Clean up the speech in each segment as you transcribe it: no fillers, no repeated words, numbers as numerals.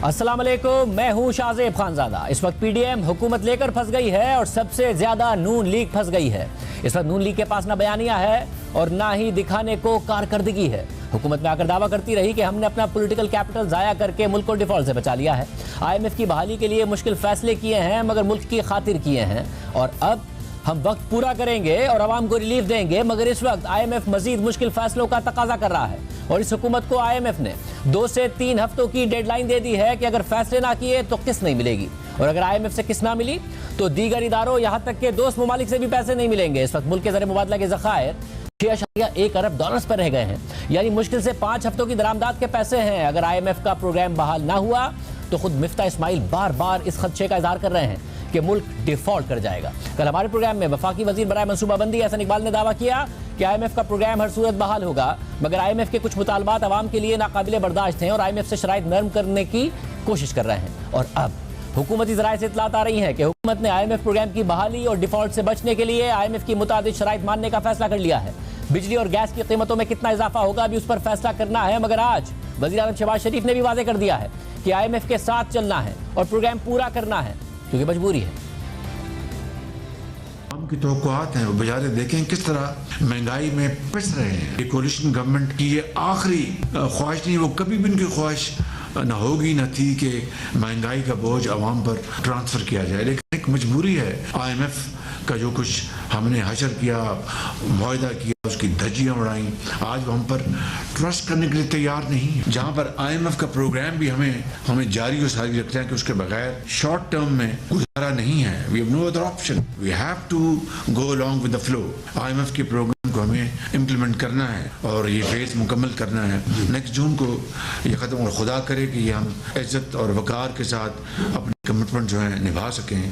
अस्सलाम वालेकुम, मैं हूं शाहजेब खानजादा। इस वक्त पीडीएम हुकूमत लेकर फंस गई है और सबसे ज्यादा नून लीग फंस गई है। इस वक्त नून लीग के पास ना बयानिया है और ना ही दिखाने को कारकर्दगी है। हुकूमत में आकर दावा करती रही कि हमने अपना पॉलिटिकल कैपिटल जाया करके मुल्क को डिफॉल्ट से बचा लिया है। IMF की बहाली के लिए मुश्किल फैसले किए हैं मगर मुल्क की खातिर किए हैं और अब हम वक्त पूरा करेंगे और आवाम को रिलीफ देंगे। मगर इस वक्त IMF मजीद मुश्किल फैसलों का तकाजा कर रहा है और इस हुकूमत को IMF ने 2 से 3 हफ्तों की डेडलाइन दे दी है कि अगर फैसले ना किए तो किस्त नहीं मिलेगी और अगर IMF से किस्त ना मिली तो दीगर इदारों यहाँ तक के दोस्त ममालिक से भी पैसे नहीं मिलेंगे। इस वक्त मुल्क के ज़र मुबादला के ज़खायर 6.1 अरब डॉलर्स पर रह गए हैं, यानी मुश्किल से 5 हफ्तों की दरामदाद के पैसे हैं। अगर IMF का प्रोग्राम बहाल ना हुआ तो खुद मिफ्ता इस्माइल बार बार इस खदशे का इजहार कर रहे हैं कि मुल्क डिफॉल्ट कर जाएगा। कल हमारे प्रोग्राम में वफाकी वजीर बराए मनसूबाबंदी हसन इकबाल ने दावा किया कि IMF का प्रोग्राम हर सूरत बहाल होगा, मगर IMF के कुछ मुतालबात अवाम के लिए नाकाबिले बर्दाश्त हैं और IMF से शराइत नरम करने की कोशिश कर रहे हैं। और अब हुकूमती ज़राए से इतलात आ रही हैं कि हुकूमत ने IMF प्रोग्राम की बहाली और डिफॉल्ट से बचने के लिए IMF की मुताबिक शराइत मानने का फैसला कर लिया है। बिजली और गैस की कीमतों में कितना इजाफा होगा अभी उस पर फैसला करना है, मगर आज वज़ीर आज़म शहबाज शरीफ ने भी वाज़ेह कर दिया है कि IMF के साथ चलना है और प्रोग्राम पूरा करना है क्योंकि मजबूरी है। की तवक्कुआत हैं वो बेचारे देखें किस तरह महंगाई में पिस रहे हैं। ये कोलिशन गवर्नमेंट की ये आखिरी ख्वाहिश नहीं, वो कभी भी उनकी ख्वाहिश न होगी न थी कि महंगाई का बोझ आवाम पर ट्रांसफ़र किया जाए, लेकिन एक मजबूरी है। IMF का जो कुछ हमने हशर किया, मुआहदा किया, उसकी धज्जियाँ उड़ाई, आज वो हम पर ट्रस्ट करने के लिए तैयार नहीं है। जहाँ पर IMF का प्रोग्राम भी हमें जारी और सारी रखना है कि उसके बगैर शॉर्ट टर्म में गुजारा नहीं है। We have no other option, we have to go along with the flow. IMF के प्रोग्राम को हमें इम्प्लीमेंट करना है और ये फेज मुकम्मल करना है। नेक्स्ट जून को ये ख़त्म, और खुदा करे कि ये हम इज्जत और वक़ार के साथ अपनी कमिटमेंट जो है निभा सकें।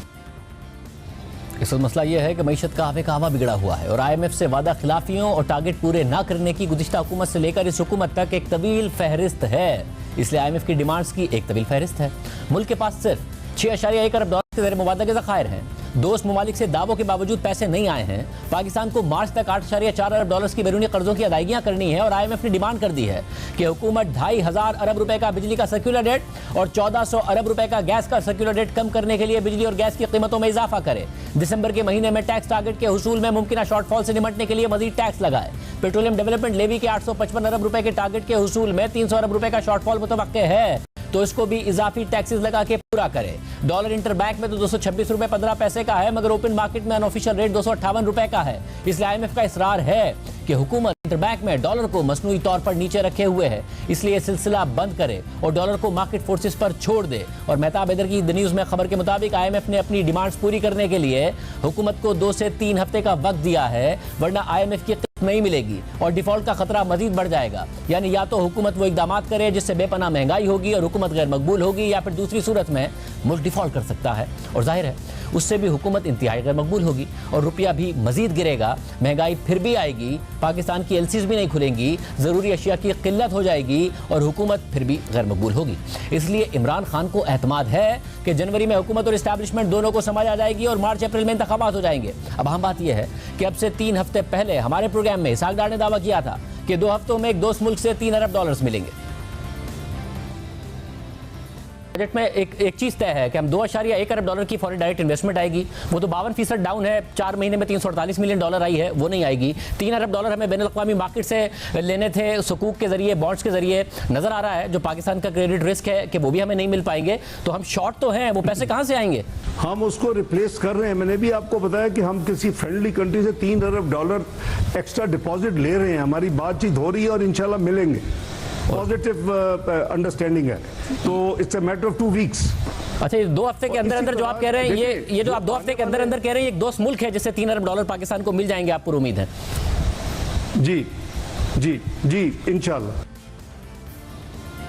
इस वक्त मसला यह है कि मईशत का आवे का हवा बिगड़ा हुआ है और IMF से वादा खिलाफियों और टारगेट पूरे ना करने की गुज़िश्ता हुकूमत से लेकर इस हुकूमत तक एक तवील फहरिस्त है। इसलिए IMF की डिमांड्स की एक तवील फहरिस्त है। मुल्क के पास सिर्फ 6.1 अरब डॉलर के ज़र मुबादला के ज़खायर हैं। दोस्त ममालिक से दावों के बावजूद पैसे नहीं आए हैं। पाकिस्तान को मार्च तक 8.4 अरब डॉलर्स की बैरूनी कर्जों की अदायगियां करनी है और IMF ने डिमांड कर दी है कि हुकूमत 2,500 अरब रुपए का बिजली का सर्कुलर रेट और 1400 अरब रुपए का गैस का सर्कुलर रेट कम करने के लिए बिजली और गैस की कीमतों में इजाफा करे। दिसंबर के महीने में टैक्स टारगेट के हुसूल में मुमकिन शॉर्टफॉल से निपटने के लिए मजीद टैक्स लगाए। पेट्रोलियम डेवलपमेंट लेवी के 855 अरब रुपए के टारगेट के हुसूल में 300 अरब रुपए का शॉर्टफॉल मुतवक्के है तो इसको भी इजाफी टैक्सेस लगा के पूरा करे। डॉलर इंटरबैंक में तो 226 रुपए 15 पैसे का है, मगर ओपन मार्केट में अनऑफिशियल रेट 258 रुपए का है। इसलिए IMF का इसरार है कि हुकूमत इंटरबैंक में डॉलर को मसनूई तौर पर नीचे रखे हुए है, इसलिए सिलसिला बंद करे और डॉलर को मार्केट फोर्सेस पर छोड़ दे। और मेहताब हैदर की द न्यूज़ में खबर के मुताबिक IMF ने अपनी डिमांड्स पूरी करने के लिए हुकूमत को 2 से 3 हफ्ते का वक्त दिया है, वरना IMF की नहीं मिलेगी और डिफॉल्ट का खतरा मजीद बढ़ जाएगा। यानी या तो हुकूमत वो इकदाम करे जिससे बेपनाह महंगाई होगी और हुकूमत गैर मकबूल होगी, या फिर दूसरी सूरत में मुल्क डिफॉल्ट कर सकता है और जाहिर है उससे भी हुकूमत इंतहाई गैर मकबूल होगी और रुपया भी मजीद गिरेगा, महंगाई फिर भी आएगी, पाकिस्तान की LCs भी नहीं खुलेंगी, ज़रूरी अशिया की किल्लत हो जाएगी और हुकूमत फिर भी गैर मकबूल होगी। इसलिए इमरान खान को एतमाद है कि जनवरी में हुकूमत और इस्टेब्लिशमेंट दोनों को समझ आ जाएगी और मार्च अप्रैल में इंतखाबात हो जाएंगे। अब हम बात यह है कि अब से 3 हफ्ते पहले हमारे प्रोग्राम में इसहाक डार ने दावा किया था कि 2 हफ्तों में एक दोस्त मुल्क से 3 अरब डॉलर्स मिलेंगे। बजट में एक चीज तय है कि हम 2.1 अरब डॉलर की फॉरेन डायरेक्ट इन्वेस्टमेंट आएगी, वो तो 52% डाउन है। 4 महीने में 348 मिलियन डॉलर आई है, वो नहीं आएगी। 3 अरब डॉलर हमें बैनुल-अक़वामी मार्केट से लेने थे, सुकूक के जरिए, बॉन्ड्स के जरिए। नजर आ रहा है जो पाकिस्तान का क्रेडिट रिस्क है कि वो भी हमें नहीं मिल पाएंगे, तो हम शॉर्ट तो हैं, वो पैसे कहाँ से आएंगे? हम उसको रिप्लेस कर रहे हैं। मैंने भी आपको बताया कि हम किसी फ्रेंडली कंट्री से 3 अरब डॉलर एक्स्ट्रा डिपॉजिट ले रहे हैं, हमारी बातचीत हो रही है और इंशाल्लाह मिलेंगे। पॉजिटिव अंडरस्टैंडिंग है, तो it's a matter of 2 weeks. अच्छा, 2 हफ्ते के अंदर अंदर जो आप कह रहे हैं, ये जो आप 2 हफ्ते के अंदर अंदर कह रहे हैं, एक दोस्त मुल्क है जिससे 3 अरब डॉलर पाकिस्तान को मिल जाएंगे, आपको उम्मीद है? जी जी जी इंशाल्लाह।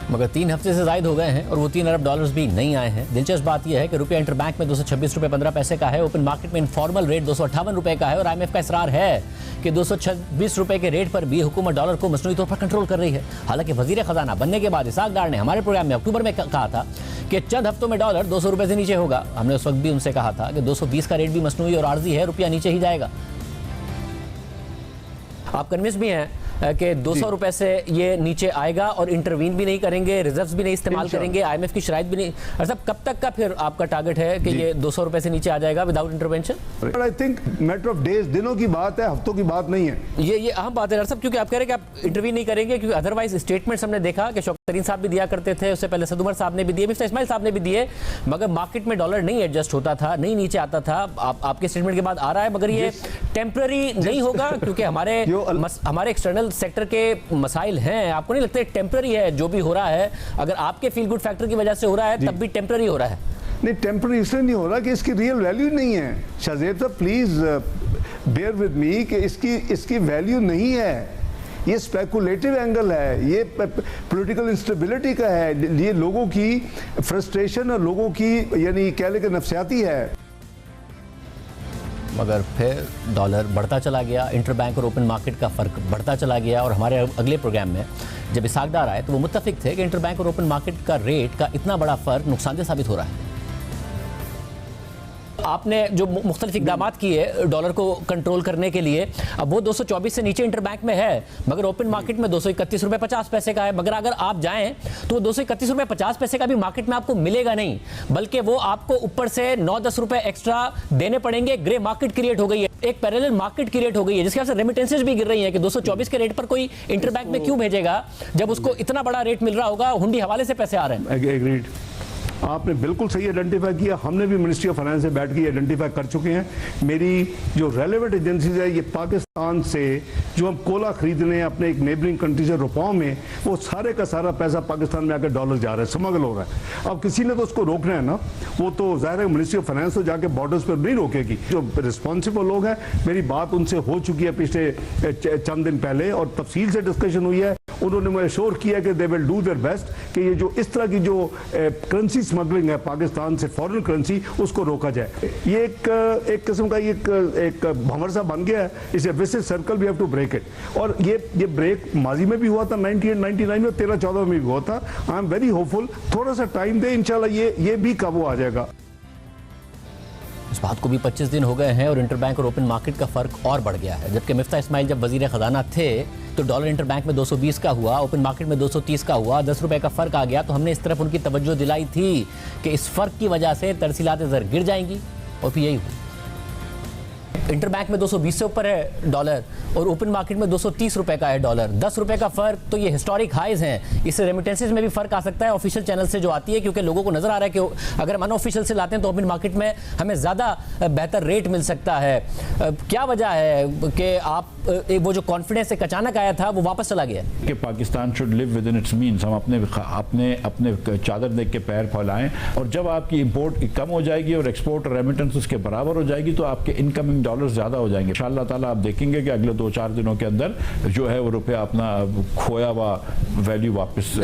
मगर 3 हफ्ते से ज़ायद हो गए हैं और वो 3 अरब डॉलर्स भी नहीं आए हैं। दिलचस्प बात यह है कि रुपया इंटरबैंक में 226 रुपये 15 पैसे का है, ओपन मार्केट में इनफॉर्मल रेट 258 रुपये का है और IMF का इसरार है कि 226 रुपये के रेट पर भी हुकूमत डॉलर को मसनूई तौर पर कंट्रोल कर रही है। हालांकि वजीर खजाना बनने के बाद इसहाक डार ने हमारे प्रोग्राम में अक्टूबर में कहा था कि चंद हफ्तों में डॉलर 200 रुपये से नीचे होगा। हमने उस वक्त भी उनसे कहा था कि 220 का रेट भी मसनूई और आर्जी है, रुपया नीचे ही जाएगा। आप कन्विंस भी हैं कि 200 रुपए से ये नीचे आएगा और इंटरवीन भी नहीं करेंगे, रिजर्व्स भी नहीं इस्तेमाल करेंगे, IMF की शराइत भी नहीं। और साहब कब तक का फिर आपका टारगेट है कि ये 200 रुपए से नीचे आ जाएगा without intervention? I think matter of days, दिनों की बात है, हफ्तों की बात नहीं है। ये अहम बात है डॉक्टर साहब, क्योंकि आप कह रहे हैं कि आप इंटरव्यू नहीं करेंगे, क्योंकि अदरवाइज स्टेटमेंट्स हमने देखा कि शौकत तरीन साहब भी दिया करते थे, उससे पहले सद उमर साहब ने भी दिए, मिस्टर इस्माइल साहब ने भी दिए, मगर मार्केट में डॉलर नहीं एडजस्ट होता था, नहीं नीचे आता था। आपके स्टेटमेंट के बाद आ रहा है, मगर ये टेम्पररी नहीं होगा, क्योंकि हमारे एक्सटर्नल सेक्टर के मसाइल हैं। आपको नहीं लगता टेम्पररी है जो भी हो रहा है? अगर आपके फील गुड फैक्टर की वजह से हो रहा है तब भी टेम्पररी हो रहा है। नहीं, टेम्पररी इसलिए नहीं हो रहा कि इसकी रियल वैल्यू नहीं है। शाहजेब साहब प्लीज बेयर विद मी कि इसकी वैल्यू नहीं है। ये स्पेकुलेटिव एंगल है, ये पॉलिटिकल इंस्टेबिलिटी का है, ये लोगों की फ्रस्ट्रेशन और लोगों की यानी कह ले कि नफसियाती है। मगर फिर डॉलर बढ़ता चला गया, इंटरबैंक और ओपन मार्केट का फ़र्क बढ़ता चला गया। और हमारे अगले प्रोग्राम में जब इसाकदार आए तो वो मुत्तफिक थे कि इंटरबैंक और ओपन मार्केट का रेट का इतना बड़ा फ़र्क नुकसानदेह साबित हो रहा है। आपने जो मुख्तलिफ इक़दाम किए डॉलर को कंट्रोल करने के लिए, अब वो 224 से नीचे इंटरबैंक में है, मगर ओपन मार्केट में 231 रुपये 50 पैसे का है। मगर अगर आप जाएं तो 231 रुपये 50 पैसे का भी मार्केट में आपको मिलेगा नहीं, बल्कि वो आपको ऊपर से 9-10 रुपये एक्स्ट्रा देने पड़ेंगे। ग्रे मार्केट क्रिएट हो गई है, एक पैरेलल मार्केट क्रिएट हो गई है, जिसके वजह से रेमिटेंसेज भी गिर रही हैं कि 224 के रेट पर कोई इंटरबैंक में क्यों भेजेगा जब उसको इतना बड़ा रेट मिल रहा होगा, हुंडी हवाले से पैसे आ रहे हैं। एग्रीड, आपने बिल्कुल सही आइडेंटिफाई किया। हमने भी मिनिस्ट्री ऑफ फाइनेंस से बैठ के आइडेंटिफाई कर चुके हैं। मेरी जो रेलेवेंट एजेंसीज है, ये पाकिस्तान से जो हम कोला खरीदने अपने एक नेबरिंग कंट्री से रुपयों में, वो सारे का सारा पैसा पाकिस्तान में आकर डॉलर जा रहा है, स्मगल हो रहा है। अब किसी ने तो उसको रोकना है ना, वो तो जाहिर है मिनिस्ट्री ऑफ फाइनेंस तो जाके बॉर्डर्स पर नहीं रोकेगी। जो रिस्पॉन्सिबल लोग हैं, मेरी बात उनसे हो चुकी है पिछले चंद दिन पहले और तफसील से डिस्कशन हुई है। उन्होंने मुझे श्योर किया कि they will do their best कि ये जो इस तरह की जो करेंसी स्मगलिंग है पाकिस्तान से, फॉरेन करेंसी, उसको रोका जाए। ये एक किस्म का एक भंवर सा बन गया है, इसे vicious circle we have to break it. और ये ब्रेक माजी में भी हुआ था, 98-99 में, 13-14 में भी हुआ था। आई एम वेरी होपफुल, थोड़ा सा टाइम दे, इंशाल्लाह ये भी काबू आ जाएगा। इस बात को भी 25 दिन हो गए हैं और इंटरबैंक और ओपन मार्केट का फ़र्क और बढ़ गया है। जबकि मिफ्ता इस्माइल जब वज़ीर ख़जाना थे तो डॉलर इंटरबैंक में 220 का हुआ, ओपन मार्केट में 230 का हुआ, 10 रुपये का फ़र्क आ गया। तो हमने इस तरफ उनकी तवज्जो दिलाई थी कि इस फ़र्क की वजह से तरसीलात ज़र गिर जाएंगी, और फिर यही हुआ। इंटरबैंक में 220 से ऊपर है डॉलर और ओपन मार्केट में 230 रुपए का है डॉलर, 10 रुपए का फर्क। तो ये हिस्टोरिक हाइज हैं। इससे रेमिटेंसेज में भी फर्क आ सकता है ऑफिशियल चैनल से जो आती है, क्योंकि लोगों को नजर आ रहा है कि अगर हम अनऑफिशियल से लाते हैं तो ओपन मार्केट में हमें ज़्यादा बेहतर रेट मिल सकता है। क्या वजह है कि आप वो जो कॉन्फिडेंस एक अचानक आया था वो वापस चला गया कि Pakistan should live with in its means. हम अपने चादर देख के पैर फैलाएं, और जब आपकी इंपोर्ट कम हो जाएगी और एक्सपोर्ट रेमिटेंस उसके बराबर हो जाएगी तो आपके इनकमिंग डॉलर ज़्यादा हो जाएंगे। इंशाअल्लाह ताला आप देखेंगे कि अगले 2-4 दिनों के अंदर जो है वो रुपया अपना खोया हुआ वैल्यू वापस।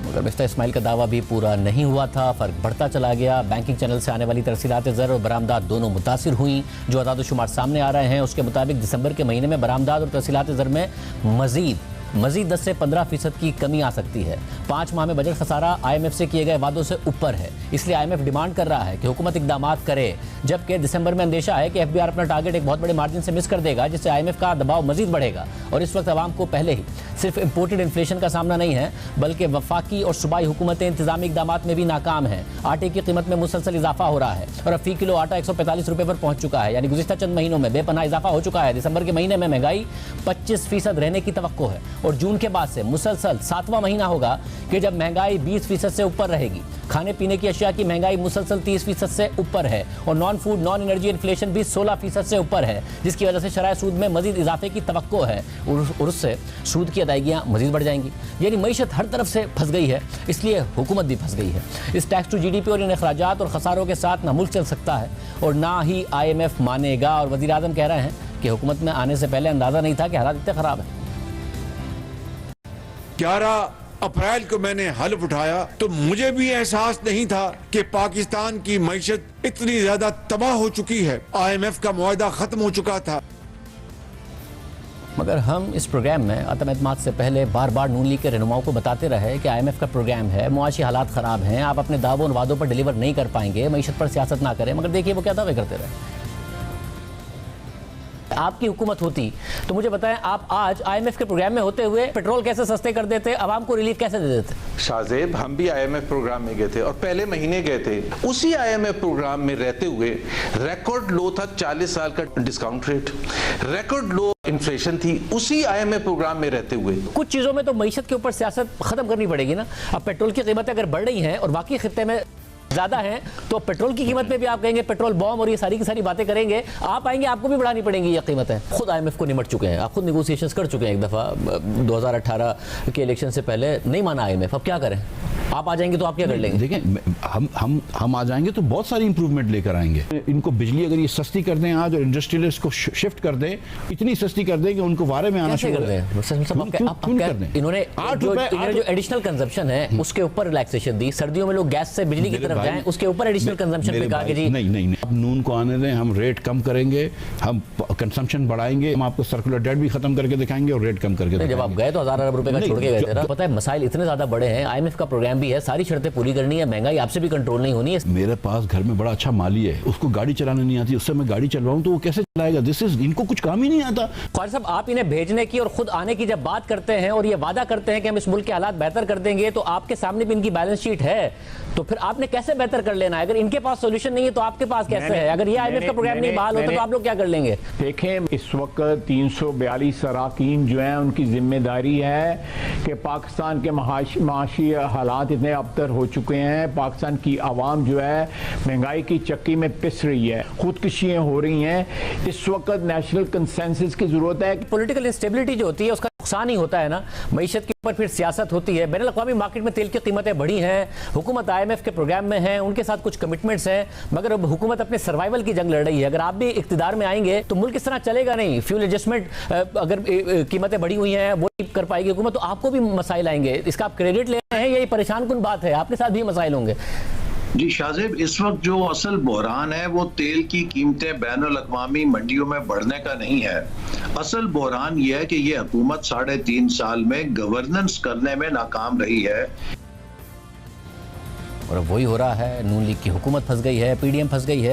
मगर मिस्टर इस्माइल का दावा भी पूरा नहीं हुआ था, फ़र्क बढ़ता चला गया। बैंकिंग चैनल से आने वाली तरसीलात ज़र और बरामदात दोनों मुतासिर हुई। जो अदाद शुमार सामने आ रहे हैं उसके मुताबिक दिसंबर के महीने में बरामदात और तरसीलात ज़र में मज़ीद 10 से 15% की कमी आ सकती है। 5 माह में बजट खसारा IMF से किए गए वादों से ऊपर है, इसलिए IMF डिमांड कर रहा है कि हुकूमत इक़दामात करे। जबकि दिसंबर में अंदेशा है कि FBR अपना टारगेट एक बहुत बड़े मार्जिन से मिस कर देगा, जिससे IMF का दबाव मजीद बढ़ेगा। और इस वक्त आवाम को पहले ही सिर्फ इम्पोर्टेड इन्फ्लेशन का सामना नहीं है, बल्कि वफाकी और सूबाई हुकूमतें इंतजामी इक़दामात में भी नाकाम हैं। आटे की कीमत में मुसलसल इजाफा हो रहा है और अब फी किलो आटा 145 रुपये पर पहुंच चुका है, यानी गुज़िश्ता चंद महीनों में बेपनाह इजाफा हो चुका है। दिसंबर के महीने में महंगाई 25% रहने की तवक्को है और जून के बाद से मुसलसल 7वां महीना होगा कि जब महंगाई 20% से ऊपर रहेगी। खाने पीने की अशिया की महंगाई मुसलसल 30% से ऊपर है और non food non energy inflation भी 16% से ऊपर है, जिसकी वजह से शरह सूद में मजीद इजाफे की तवक्को है और उससे सूद की अदायगियाँ मजीद बढ़ जाएंगी। यानी मईशत हर तरफ से फंस गई है, इसलिए हुकूमत भी फंस गई है। इस टैक्स टू GDP और इन अखराजात और खसारों के साथ ना मुल्क चल सकता है और ना ही IMF मानेगा। और वज़ीर आज़म कह रहे हैं कि हुकूमत में आने से पहले अंदाज़ा नहीं था कि हालात इतने ख़राब है। 11 अप्रैल को मैंने हल्फ उठाया तो मुझे भी एहसास नहीं था कि पाकिस्तान की मईशत इतनी ज्यादा तबाह हो चुकी है। IMF का मुआहदा खत्म हो चुका था। मगर हम इस प्रोग्राम में अदम एतमाद से पहले बार बार नून लीग के रहनुमाओं को बताते रहे कि IMF का प्रोग्राम है, मुआशी हालात ख़राब हैं, आप अपने दावों और वादों पर डिलीवर नहीं कर पाएंगे, मईशत पर सियासत ना करें। मगर देखिए वो क्या दावे करते रहे। आपकी हुकूमत होती तो मुझे बताएं, आप आज IMF के प्रोग्राम में होते हुए पेट्रोल कैसे सस्ते कर देते, आवाम को रिलीफ कैसे दे देते? शाहजेब, हम भी IMF प्रोग्राम में गए थे और पहले महीने गए थे। उसी IMF प्रोग्राम में रहते हुए रिकॉर्ड लो था 40 साल का डिस्काउंट रेट, रिकॉर्ड लो इन्फ्लेशन थी उसी IMF प्रोग्राम में रहते हुए। कुछ चीजों में तो मईशत के ऊपर सियासत खत्म करनी पड़ेगी ना। अब पेट्रोल की कीमतें अगर बढ़ रही हैं और बाकी खित्ते में ज्यादा है तो पेट्रोल की कीमत में भी आप कहेंगे पेट्रोल बॉम्ब और ये सारी की सारी बातें करेंगे, आप आएंगे आपको भी बढ़ानी पड़ेंगी ये कीमतें। खुद IMF को निमट चुके हैं, आप खुद नेगोशिएशंस कर चुके हैं एक दफा 2018 के इलेक्शन से पहले, नहीं माना IMF, अब क्या करें? आप आ जाएंगे तो आप क्या कर लेंगे? देखें, हम आ जाएंगे तो बहुत सारी इंप्रूवमेंट लेकर आएंगे। इनको बिजली अगर ये सस्ती कर दें आज और इंडस्ट्रियलिस्ट को शिफ्ट कर दें, इतनी सस्ती कर दें कि उनको वारे में आना शुरू कर दें। इन्होंने जो एडिशनल कंजम्पशन है उसके ऊपर रिलैक्सेशन दी, सर्दियों में लोग गैस से बिजली की तरफ जाएं उसके ऊपर एडिशनल कंजम्पशन पे कहा कि जी नहीं, अब नून को आने दें, हम रेट कम करेंगे, हम कंजम्पशन बढ़ाएंगे, हम आपको सर्कुलर डेट भी खत्म करके दिखाएंगे और रेट कम करके दिखाएंगे। जब आप गए तो 1000 अरब रुपए का छोड़ के गए थे ना। पता है मसाइल इतने ज्यादा बड़े हैं, IMF का प्रोग्राम भी है, सारी शर्तें पूरी करनी है, महंगाई आपसे भी कंट्रोल नहीं होनी है। मेरे पास घर में बड़ा अच्छा माली है, उसको गाड़ी चलाने नहीं आती, उससे मैं गाड़ी चलवाऊं तो वो कैसे चलाएगा? इनको कुछ काम ही नहीं आता। ख्वाजा साहब, आप इन्हें भेजने की और खुद आने की जब बात करते हैं और ये वादा करते हैं कि हम इस मुल्क के हालात बेहतर कर देंगे, तो आपके सामने भी इनकी बैलेंस शीट है, तो फिर आपने कैसे बेहतर कर लेना है? अगर इनके पास सोल्यूशन नहीं है तो आपके पास कैसे है? अगर ये IMF का प्रोग्राम नहीं बहाल होता तो आप लोग क्या कर लेंगे? देखें, इस वक्त 342 अराकीन जो हैं उनकी जिम्मेदारी है कि पाकिस्तान के माशी हालात इतने अबतर हो चुके हैं, पाकिस्तान की आवाम जो है महंगाई की चक्की में पिस रही है, खुदकुशियां हो रही हैं। इस वक्त नेशनल कंसेंसस की जरूरत है। पॉलिटिकल इंस्टेबिलिटी जो होती है उसका नुकसान ही होता है ना, मईशत के ऊपर फिर सियासत होती है। बैनुल अक़वामी मार्केट में तेल की कीमतें बढ़ी हैं, हुकूमत IMF के प्रोग्राम में है, उनके साथ कुछ कमिटमेंट्स हैं, मगर अब हुकूमत अपने सर्वाइवल की जंग लड़ रही है। अगर आप भी इख्तिदार में आएंगे तो मुल्क इस तरह चलेगा नहीं। फ्यूल एडजस्टमेंट अगर कीमतें बढ़ी हुई हैं वो नहीं कर पाएगी हुकूमत, तो आपको भी मसाइल आएंगे। इसका आप क्रेडिट ले रहे हैं, यही परेशान कुन बात है, आपके साथ भी मसाइल होंगे। जी शाहजेब, इस वक्त जो असल बहरान है वो तेल की कीमतें बैनुल अक़वामी मंडियों में बढ़ने का नहीं है। असल बहरान यह है कि ये हुकूमत 3.5 साल में गवर्नेंस करने में नाकाम रही है। और अब वही हो रहा है, नून लीग की हुकूमत फंस गई है, PDM फंस गई है।